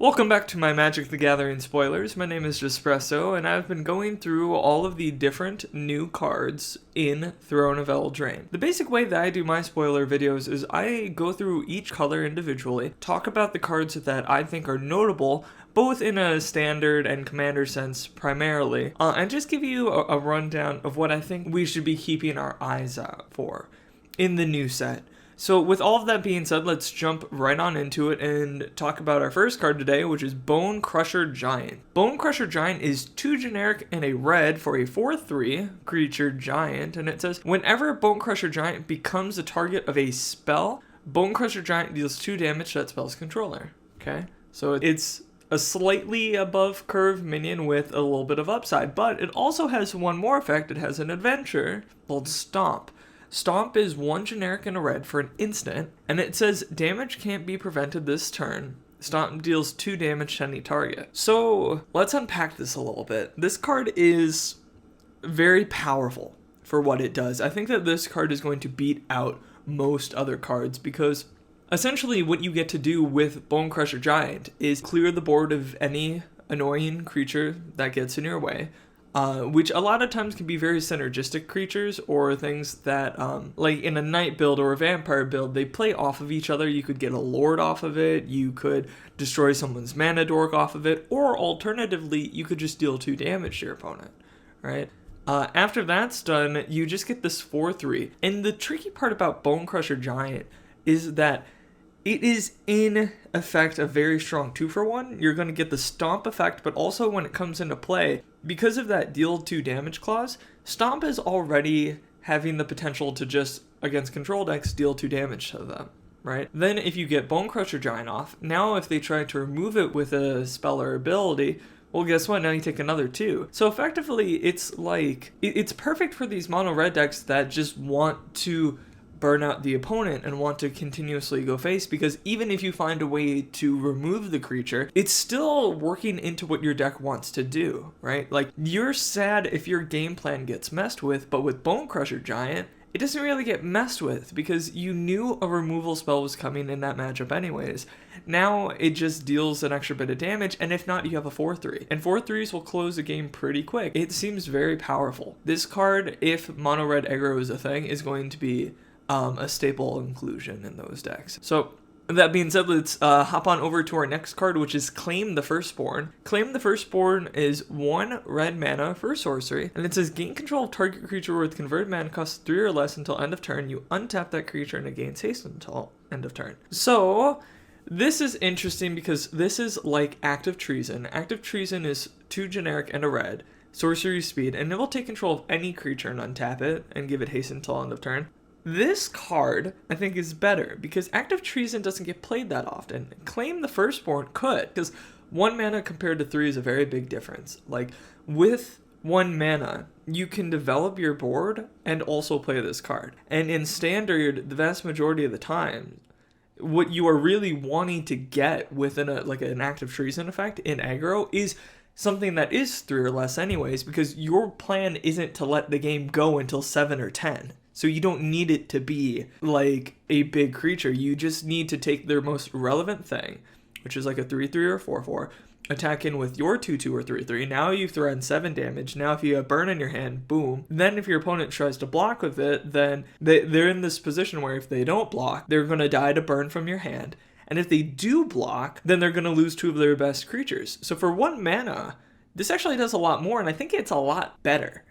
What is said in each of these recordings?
Welcome back to my Magic the Gathering spoilers. My name is Jespresso, and I've been going through all of the different new cards in Throne of Eldraine. The basic way that I do my spoiler videos is I go through each color individually, talk about the cards that I think are notable, both in a standard and commander sense primarily, and just give you a rundown of what I think we should be keeping our eyes out for in the new set. So with all of that being said, let's jump right on into it and talk about our first card today, which is Bone Crusher Giant. Bone Crusher Giant is 2 generic and a red for a 4/3 creature giant, and it says, whenever Bone Crusher Giant becomes the target of a spell, Bone Crusher Giant deals 2 damage to that spell's controller. Okay, so it's a slightly above curve minion with a little bit of upside, but it also has one more effect. It has an adventure called Stomp. Stomp is 1 generic and a red for an instant, and it says damage can't be prevented this turn. Stomp deals 2 damage to any target. So let's unpack this a little bit. This card is very powerful for what it does. I think that this card is going to beat out most other cards because essentially what you get to do with Bone Crusher Giant is clear the board of any annoying creature that gets in your way. Which a lot of times can be very synergistic creatures or things that, like in a knight build or a vampire build, they play off of each other. You could get a lord off of it, you could destroy someone's mana dork off of it, or alternatively, you could just deal 2 damage to your opponent, right? After that's done, you just get this 4/3. And the tricky part about Bone Crusher Giant is that it is in effect a very strong 2-for-1. You're going to get the Stomp effect, but also when it comes into play, because of that deal 2 damage clause, Stomp is already having the potential to just, against control decks, deal 2 damage to them, right? Then if you get Bone Crusher Giant off, now if they try to remove it with a spell or ability, well, guess what? Now you take another 2. So effectively, it's like, it's perfect for these mono red decks that just want to burn out the opponent and want to continuously go face, because even if you find a way to remove the creature, it's still working into what your deck wants to do, right? Like, you're sad if your game plan gets messed with, but with Bone Crusher Giant, it doesn't really get messed with because you knew a removal spell was coming in that matchup anyways. Now it just deals an extra bit of damage, and if not, you have a 4/3. And 4/3s will close the game pretty quick. It seems very powerful. This card, if mono red aggro is a thing, is going to be a staple inclusion in those decks. So that being said, let's hop on over to our next card, which is Claim the Firstborn. Claim the Firstborn is 1 red mana for sorcery, and it says gain control of target creature with converted mana cost 3 or less until end of turn. You untap that creature and it gains haste until end of turn. So this is interesting because this is like Active Treason. Active Treason is 2 generic and a red, sorcery speed, and it will take control of any creature and untap it and give it haste until end of turn. This card, I think, is better because Active Treason doesn't get played that often. Claim the Firstborn could, because 1 mana compared to 3 is a very big difference. Like, with 1 mana, you can develop your board and also play this card. And in Standard, the vast majority of the time, what you are really wanting to get within an Active Treason effect in aggro is something that is 3 or less anyways, because your plan isn't to let the game go until 7 or 10. So you don't need it to be like a big creature. You just need to take their most relevant thing, which is like a 3/3 or 4/4, attack in with your 2/2 or 3/3. Now you've thrown 7 damage. Now if you have burn in your hand, boom. Then if your opponent tries to block with it, then they're in this position where if they don't block, they're going to die to burn from your hand. And if they do block, then they're going to lose 2 of their best creatures. So for 1 mana, this actually does a lot more, and I think it's a lot better.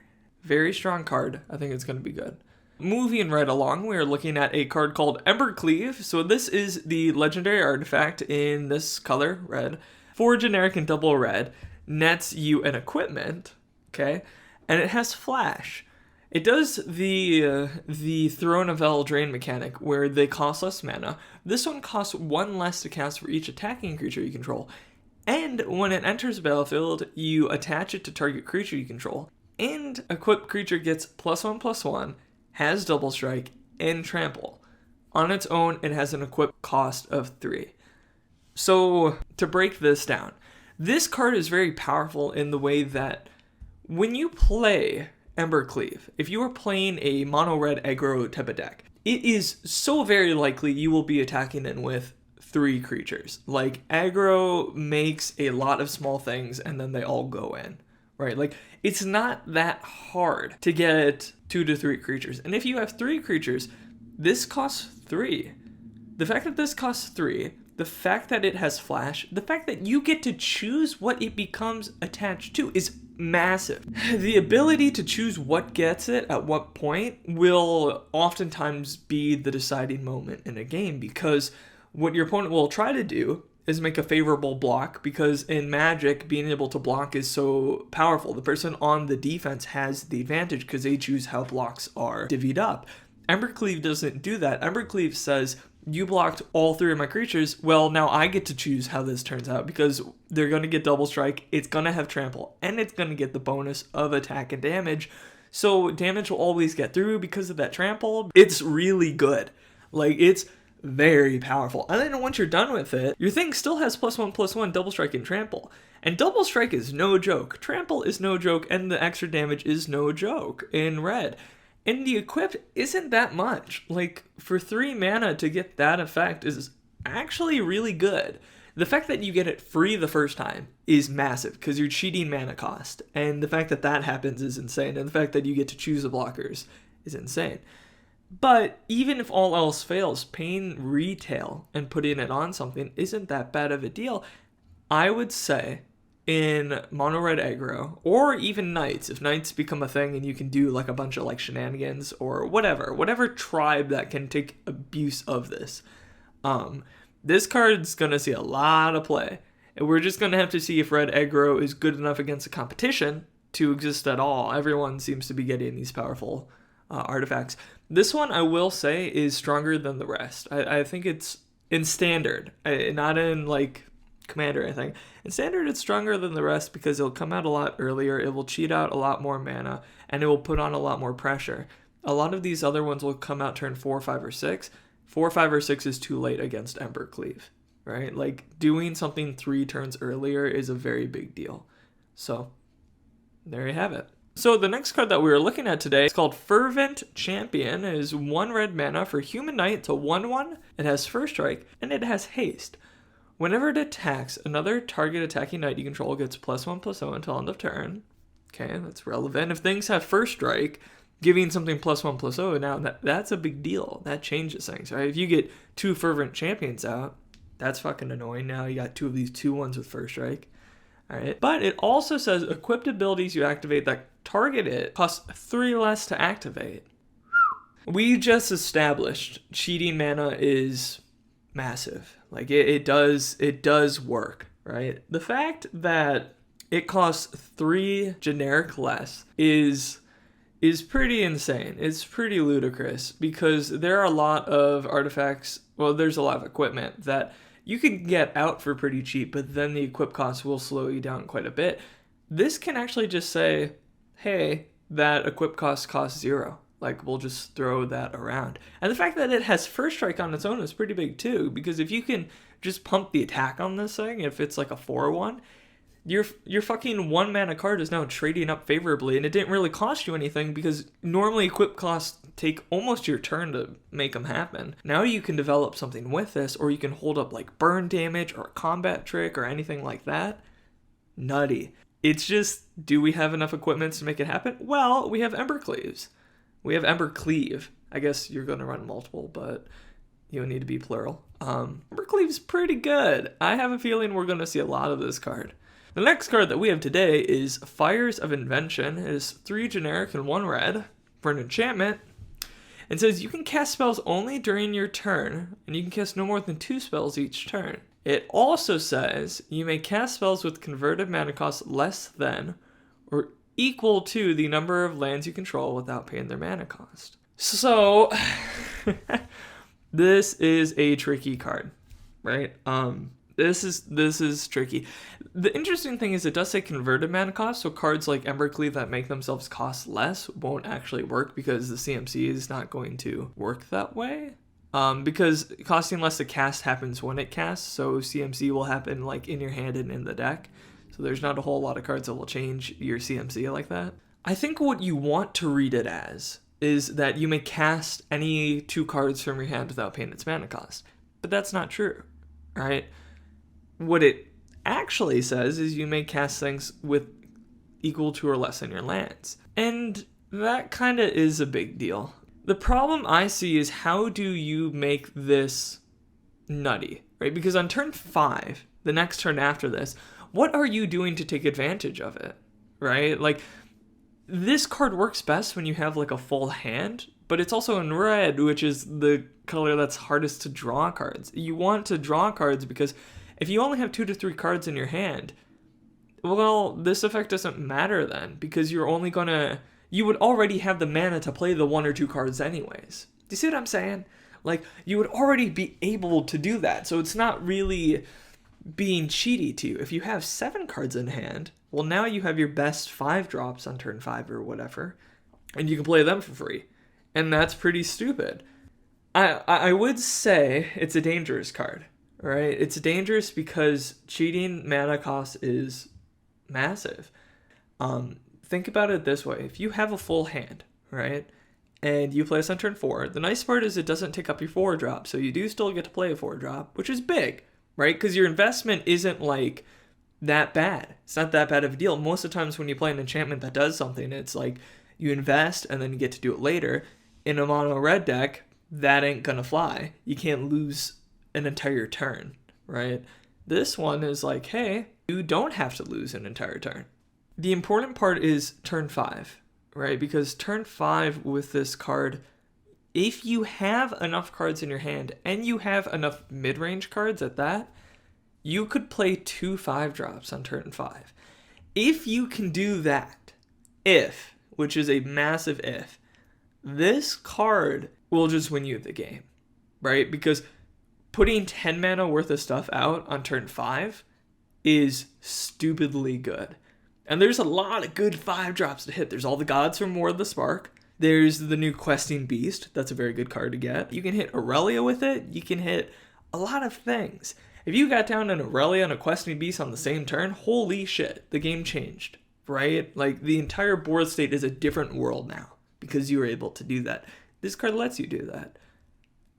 Very strong card. I think it's going to be good. Moving right along, we are looking at a card called Embercleave. So this is the legendary artifact in this color, red. 4 generic and double red. Nets you an equipment, okay? And it has flash. It does the Throne of Eldraine mechanic where they cost less mana. This one costs 1 less to cast for each attacking creature you control. And when it enters the battlefield, you attach it to target creature you control. And equipped creature gets +1/+1. Has double strike, and trample. On its own, it has an equip cost of 3. So, to break this down, this card is very powerful in the way that when you play Embercleave, if you are playing a mono-red aggro type of deck, it is so very likely you will be attacking in with 3 creatures. Like, aggro makes a lot of small things and then they all go in, right? Like, it's not that hard to get 2 to 3 creatures. And if you have 3 creatures, this costs 3. The fact that this costs 3, the fact that it has flash, the fact that you get to choose what it becomes attached to is massive. The ability to choose what gets it at what point will oftentimes be the deciding moment in a game, because what your opponent will try to do is make a favorable block, because in Magic, being able to block is so powerful. The person on the defense has the advantage because they choose how blocks are divvied up. Embercleave doesn't do that. Embercleave says, you blocked all 3 of my creatures, well, now I get to choose how this turns out, because they're going to get double strike, it's going to have trample, and it's going to get the bonus of attack and damage. So damage will always get through because of that trample. It's really good. Like, it's very powerful. And then once you're done with it, your thing still has +1/+1 double strike and trample. And double strike is no joke. Trample is no joke, and the extra damage is no joke in red. And the equipped isn't that much. Like, for 3 mana to get that effect is actually really good. The fact that you get it free the first time is massive, because you're cheating mana cost. And the fact that that happens is insane. And the fact that you get to choose the blockers is insane. But even if all else fails, paying retail and putting it on something isn't that bad of a deal. I would say in mono red aggro, or even knights, if knights become a thing and you can do like a bunch of like shenanigans or whatever tribe that can take abuse of this, this card's gonna see a lot of play, and we're just gonna have to see if red aggro is good enough against the competition to exist at all. Everyone seems to be getting these powerful artifacts. This one, I will say, is stronger than the rest. I think it's in standard, not in like Commander or anything. In standard, it's stronger than the rest because it'll come out a lot earlier, it will cheat out a lot more mana, and it will put on a lot more pressure. A lot of these other ones will come out turn 4, 5, or 6. 4, 5, or 6 is too late against Embercleave, right? Like, doing something 3 turns earlier is a very big deal. So, there you have it. So the next card that we were looking at today is called Fervent Champion. It is 1 red mana for Human Knight. It's a 1/1. It has First Strike, and it has Haste. Whenever it attacks, another target attacking knight you control gets +1/+0 until end of turn. Okay, that's relevant. If things have First Strike, giving something +1/+0, now that's a big deal. That changes things, right? If you get 2 Fervent Champions out, that's fucking annoying. Now you got 2 of these 2/1s with First Strike. All right, but it also says equipped abilities you activate that target it cost 3 less to activate. We just established cheating mana is massive. Like, it does work, right? The fact that it costs 3 generic less is pretty insane. It's pretty ludicrous, because there are a lot of artifacts, well, there's a lot of equipment that you can get out for pretty cheap, but then the equip cost will slow you down quite a bit. This can actually just say, hey, that equip costs 0. Like, we'll just throw that around. And the fact that it has First Strike on its own is pretty big too, because if you can just pump the attack on this thing, if it's like a 4/1, your fucking 1 mana card is now trading up favorably, and it didn't really cost you anything, because normally equip costs take almost your turn to make them happen. Now you can develop something with this, or you can hold up like burn damage or a combat trick or anything like that. Nutty. It's just, do we have enough equipments to make it happen? Well, we have Embercleaves. We have Embercleave. I guess you're going to run multiple, but you need to be plural. Embercleave's pretty good. I have a feeling we're going to see a lot of this card. The next card that we have today is Fires of Invention. It is 3 generic and 1 red for an enchantment. It says you can cast spells only during your turn, and you can cast no more than 2 spells each turn. It also says you may cast spells with converted mana cost less than or equal to the number of lands you control without paying their mana cost. So, this is a tricky card, right? This is tricky. The interesting thing is it does say converted mana cost, so cards like Embercleave that make themselves cost less won't actually work, because the CMC is not going to work that way. Because costing less to cast happens when it casts, so CMC will happen like in your hand and in the deck. So there's not a whole lot of cards that will change your CMC like that. I think what you want to read it as is that you may cast any 2 cards from your hand without paying its mana cost. But that's not true, right? What it actually says is you may cast things with equal to or less than your lands. And that kind of is a big deal. The problem I see is how do you make this nutty, right? Because on turn 5, the next turn after this, what are you doing to take advantage of it, right? Like, this card works best when you have like a full hand, but it's also in red, which is the color that's hardest to draw cards. You want to draw cards because if you only have 2 to 3 cards in your hand, well, this effect doesn't matter then, because you would already have the mana to play the 1 or 2 cards anyways. Do you see what I'm saying? Like, you would already be able to do that, so it's not really being cheaty to you. If you have 7 cards in hand, well, now you have your best 5 drops on turn 5 or whatever, and you can play them for free. And that's pretty stupid. I would say it's a dangerous card, right? It's dangerous because cheating mana cost is massive. Think about it this way. If you have a full hand, right, and you play this on turn 4, the nice part is it doesn't take up your 4 drop, so you do still get to play a 4 drop, which is big, right? Because your investment isn't like that bad. It's not that bad of a deal. Most of the times when you play an enchantment that does something, it's like you invest and then you get to do it later. In a mono red deck, that ain't gonna fly. You can't lose an entire turn, right? This one is like, hey, you don't have to lose an entire turn. The important part is turn 5, right? Because turn 5 with this card, if you have enough cards in your hand and you have enough mid-range cards at that, you could play 2 5-drops on turn 5. If you can do that, which is a massive if, this card will just win you the game, right? Because putting 10 mana worth of stuff out on turn 5 is stupidly good. And there's a lot of good 5-drops to hit. There's all the gods from War of the Spark. There's the new Questing Beast. That's a very good card to get. You can hit Aurelia with it. You can hit a lot of things. If you got down an Aurelia and a Questing Beast on the same turn, holy shit, the game changed, right? Like, the entire board state is a different world now because you were able to do that. This card lets you do that.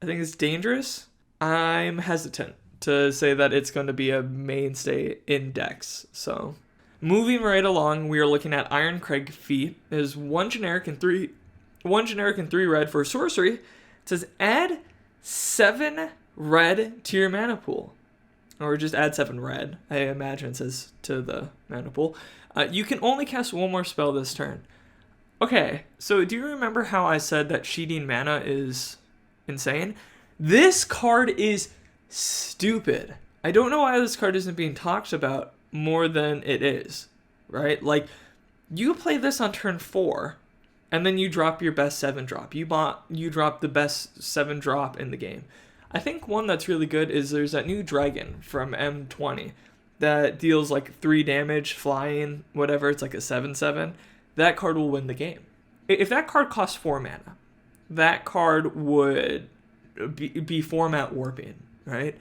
I think it's dangerous. I'm hesitant to say that it's going to be a mainstay in decks. So, moving right along, we are looking at Ironcrag Feat. There's 1 generic and 3 red for sorcery. It says add 7 red to your mana pool. Or just add 7 red, I imagine it says, to the mana pool. You can only cast 1 more spell this turn. Okay, so do you remember how I said that cheating mana is insane? This card is stupid. I don't know why this card isn't being talked about more than it is, right? Like, you play this on turn 4, and then you drop your best 7 drop. You drop the best 7 drop in the game. I think one that's really good is there's that new dragon from M20 that deals like 3 damage, flying, whatever. It's like a 7/7. That card will win the game. If that card costs 4 mana, that card would be format warping, right?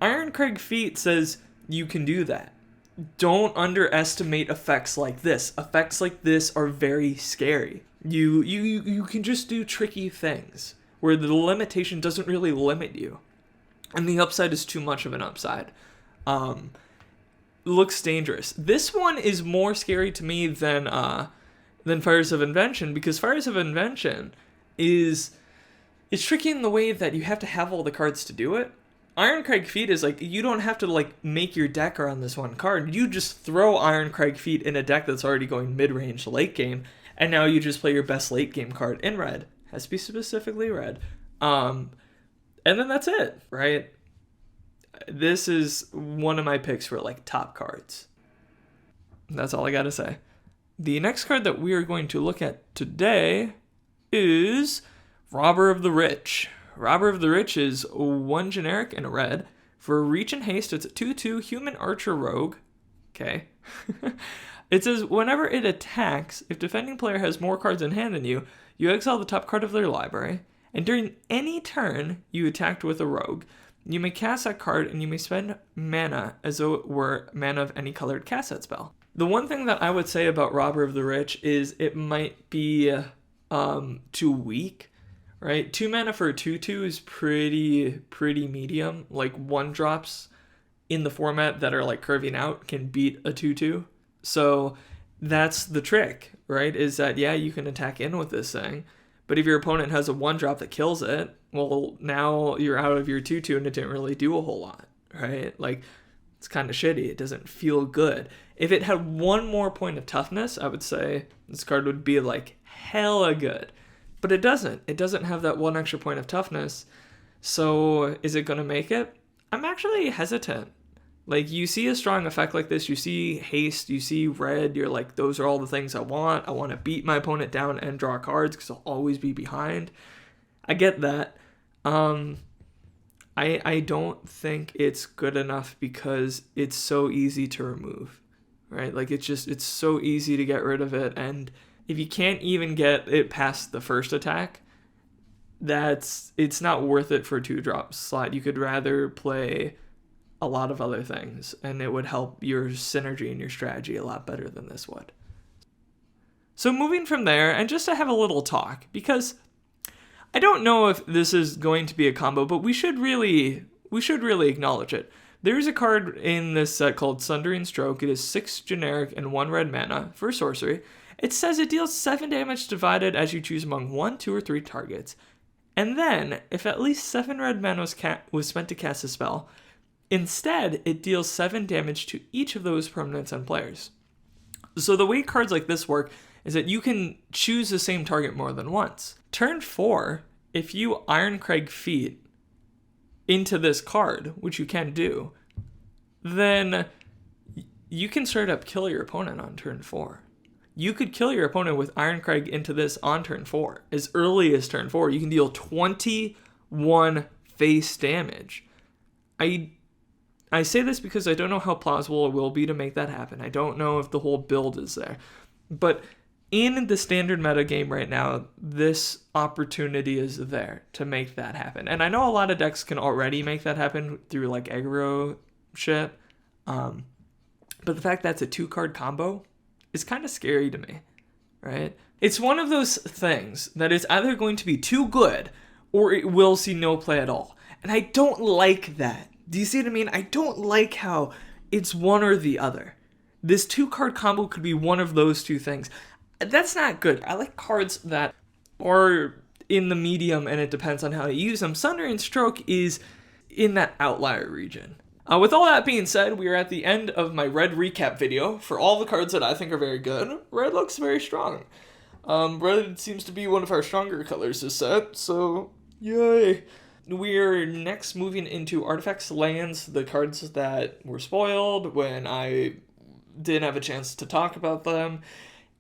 Ironcrag Feat says you can do that. Don't underestimate effects like this. Effects like this are very scary. You can just do tricky things where the limitation doesn't really limit you, and the upside is too much of an upside. Looks dangerous. This one is more scary to me than Fires of Invention, because Fires of Invention is tricky in the way that you have to have all the cards to do it. Ironcrag Feat is like, you don't have to like make your deck around this one card. You just throw Ironcrag Feat in a deck that's already going mid-range late game, and now you just play your best late game card in red. Has to be specifically red. And then that's it, right? This is one of my picks for like top cards. That's all I gotta say. The next card that we are going to look at today is Robber of the Rich. Robber of the Rich is 1 generic and a red. For reach and haste, it's a 2/2 human archer rogue. Okay. It says whenever it attacks, if defending player has more cards in hand than you, you exile the top card of their library, and during any turn you attacked with a rogue, you may cast that card and you may spend mana as though it were mana of any colored cast that spell. The one thing that I would say about Robber of the Rich is it might be too weak, right? 2 mana for a 2/2 is pretty medium. Like 1 drops in the format that are like curving out can beat a 2/2. So that's the trick, right? Is that, yeah, you can attack in with this thing, but if your opponent has a 1-drop that kills it, well, now you're out of your 2/2 and it didn't really do a whole lot, right? Like, it's kind of shitty. It doesn't feel good. If it had one more point of toughness, I would say this card would be like hella good. But it doesn't. It doesn't have that one extra point of toughness. So is it going to make it? I'm actually hesitant. Like, you see a strong effect like this, you see haste, you see red, you're like, those are all the things I want. I want to beat my opponent down and draw cards because I'll always be behind. I get that. I don't think it's good enough because it's so easy to remove, right? Like, it's so easy to get rid of it. And if you can't even get it past the first attack, it's not worth it for a 2-drop slot. You could rather play a lot of other things, and it would help your synergy and your strategy a lot better than this would. So moving from there, and just to have a little talk, because I don't know if this is going to be a combo, but we should really acknowledge it. There's a card in this set called Sundering Stroke. It is 6 generic and 1 red mana for sorcery. It says it deals 7 damage divided as you choose among 1, 2, or 3 targets. And then, if at least 7 red mana was spent to cast a spell, instead, it deals 7 damage to each of those permanents and players. So the way cards like this work is that you can choose the same target more than once. Turn 4, if you Ironcrag Feat into this card, which you can do, then you can straight up kill your opponent on turn 4. You could kill your opponent with Ironcrag into this on turn 4. As early as turn 4, you can deal 21 face damage. I say this because I don't know how plausible it will be to make that happen. I don't know if the whole build is there. But in the standard meta game right now, this opportunity is there to make that happen. And I know a lot of decks can already make that happen through like aggro shit. But the fact that it's a 2-card combo is kind of scary to me, right? It's one of those things that is either going to be too good or it will see no play at all. And I don't like that. Do you see what I mean? I don't like how it's one or the other. This 2-card combo could be one of those two things. That's not good. I like cards that are in the medium and it depends on how you use them. Sundering Stroke is in that outlier region. With all that being said, we are at the end of my red recap video for all the cards that I think are very good. Red looks very strong. Red seems to be one of our stronger colors this set, so yay. We're next moving into Artifacts Lands, the cards that were spoiled when I didn't have a chance to talk about them.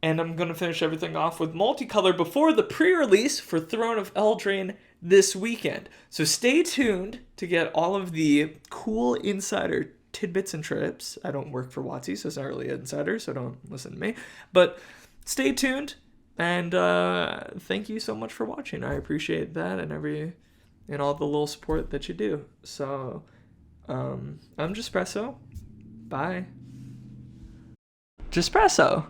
And I'm going to finish everything off with Multicolor before the pre-release for Throne of Eldraine this weekend. So stay tuned to get all of the cool insider tidbits and trips. I don't work for WotC, so it's not really an insider, so don't listen to me. But stay tuned, and thank you so much for watching. I appreciate that and all the little support that you do. So I'm Jespresso. Bye. Jespresso.